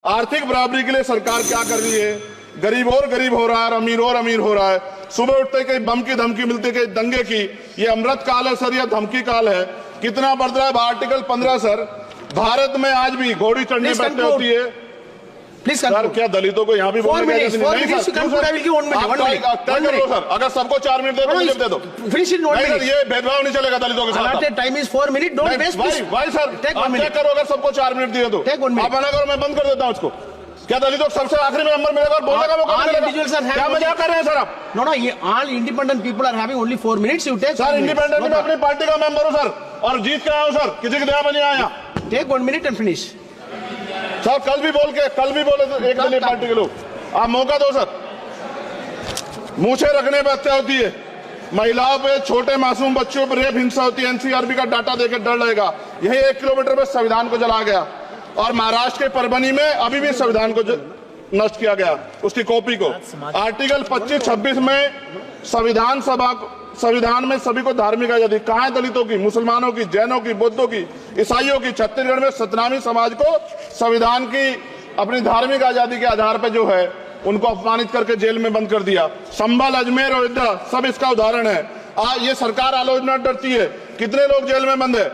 आर्थिक बराबरी के लिए सरकार क्या कर रही है? गरीब और गरीब हो रहा है और अमीर हो रहा है। सुबह उठते कहीं बम की धमकी मिलती, कहीं दंगे की। ये अमृत काल है सर या धमकी काल है? कितना बढ़ रहा है आर्टिकल 15 सर। भारत में आज भी घोड़ी चढ़नी बैठने होती है। प्लीज सर क्या दलितों को यहाँ भी बोलने का नहीं सर? अगर सबको 4 मिनट दे दो, मुझे दे दो। ये भेदभाव नहीं चलेगा दलितों के साथ। Time is 4 minute. Don't waste. भाई सर आप क्या करो, अगर सबको 4 मिनट दिए तो आप मना करो, मैं बंद कर देता हूँ उसको। क्या दलितों को सबसे आखिरी में नंबर मिलेगा और बोलने का मौका मिलेगा? क्या मजाक कर रहे हैं सर आप? नो, ये all independent people are having only 4 minutes. You take sir. Independent में अपनी पार्टी का मेंबर हूँ सर, और जीत के आया हूँ सर, किसी की दया में नहीं आया। Take 1 minute and finish. Sir कल भी बोले एक दलीय पार्टी के लोग, आप मौका दो सर। मूछे रखने पर हत्या होती है, महिलाओं पे, छोटे मासूम बच्चों पर रेप हिंसा होती है। एनसीआरबी का डाटा देकर डर लगेगा। यही 1 किलोमीटर में संविधान को जला गया, और महाराष्ट्र के परभनी में अभी भी संविधान को नष्ट किया गया, उसकी कॉपी को। आर्टिकल 25-26 में संविधान में सभी को धार्मिक आजादी। कहाँ है दलितों की, मुसलमानों की, जैनों की, बौद्धों की, ईसाइयों की? छत्तीसगढ़ में सतनामी समाज को संविधान की अपनी धार्मिक आजादी के आधार पर जो है उनको अपमानित करके जेल में बंद कर दिया। संभल, अजमेर, अयोध्या सब इसका उदाहरण है। ये सरकार आलोचना डरती है। कितने लोग जेल में बंद है?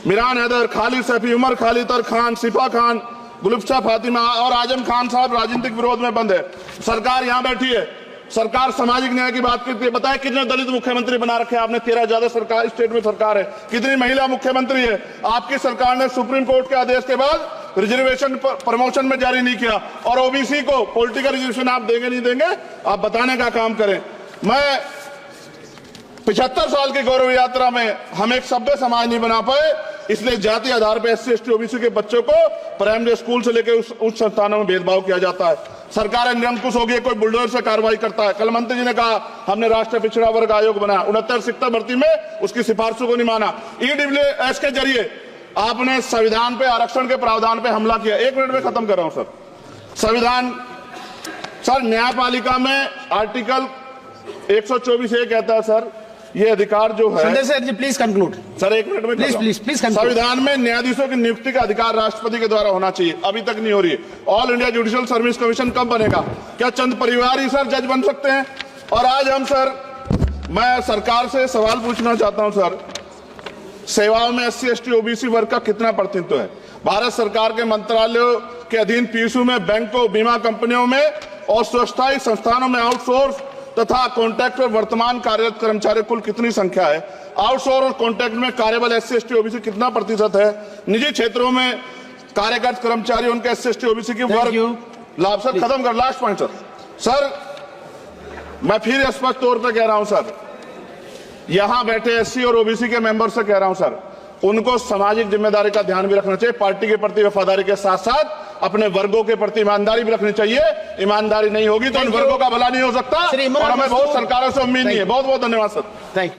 मिरान हैदर, खालिद सैफी, उमर खालिद खान, सिफा खान, गुलफ्शा फातिमा और आजम खान साहब राजनीतिक विरोध में बंद है। सरकार यहाँ बैठी है, सरकार सामाजिक न्याय की बात करती है। बताए कितने दलित मुख्यमंत्री बना रखे हैं आपने? 13 ज्यादा सरकार स्टेट में सरकार है। कितनी महिला मुख्यमंत्री है? आपकी सरकार ने सुप्रीम कोर्ट के आदेश के बाद रिजर्वेशन प्रमोशन में जारी नहीं किया, और ओबीसी को पॉलिटिकल रिजर्वेशन आप देंगे नहीं देंगे, आप बताने का काम करें। मैं 75 साल की गौरव यात्रा में हम एक सभ्य समाज नहीं बना पाए, इसलिए जाति आधार पर SC ST OBC के बच्चों को प्राइमरी स्कूल से लेकर उच्च संस्थानों में भेदभाव किया जाता है। सरकार निरंकुश हो गई, कोई बुलडोजर से कार्रवाई करता है। कल मंत्री जी ने कहा हमने राष्ट्रीय पिछड़ा वर्ग आयोग बनाया, 69 शिक्षक भर्ती में उसकी सिफारिशों को नहीं माना। EWS के जरिए आपने संविधान पे, आरक्षण के प्रावधान पे हमला किया। 1 मिनट में खत्म कर रहा हूं सर। संविधान सर, न्यायपालिका में आर्टिकल 124 ये कहता है सर, ये अधिकार जो है। Sanjay sir ji please conclude sir. 1 minute में प्लीज संविधान में न्यायाधीशों की नियुक्ति का अधिकार राष्ट्रपति के द्वारा होना चाहिए, अभी तक नहीं हो रही है। All India judicial service commission कब बनेगा? क्या चंद परिवार ही सर जज बन सकते हैं? और आज हम सर, मैं सरकार से सवाल पूछना चाहता हूं सर, सेवाओं में SC ST OBC वर्ग का कितना प्रतिनिधित्व है? भारत सरकार के मंत्रालयों के अधीन PSU में, बैंकों, बीमा कंपनियों में और स्वच्छता संस्थानों में आउटसोर्स तथा कॉन्ट्रैक्ट पर वर्तमान कार्यरत कर्मचारी कुल कितनी संख्या है? आउटसोर्स और कॉन्ट्रैक्ट में कार्यबल SC ST OBC कितना प्रतिशत है? निजी क्षेत्रों में कार्यरत कर्मचारी, उनके SC ST OBC की वर्ग लाभ। सर खत्म कर, लास्ट पॉइंट सर। मैं फिर स्पष्ट तौर पर कह रहा हूं सर, यहां बैठे SC और OBC के मेंबर से कह रहा हूं सर, उनको सामाजिक जिम्मेदारी का ध्यान भी रखना चाहिए। पार्टी के प्रति वफादारी के साथ साथ अपने वर्गों के प्रति ईमानदारी भी रखनी चाहिए। ईमानदारी नहीं होगी तो उन वर्गों का भला नहीं हो सकता, और हमें बहुत सरकारों से उम्मीद नहीं है। बहुत बहुत धन्यवाद सर। Thank you.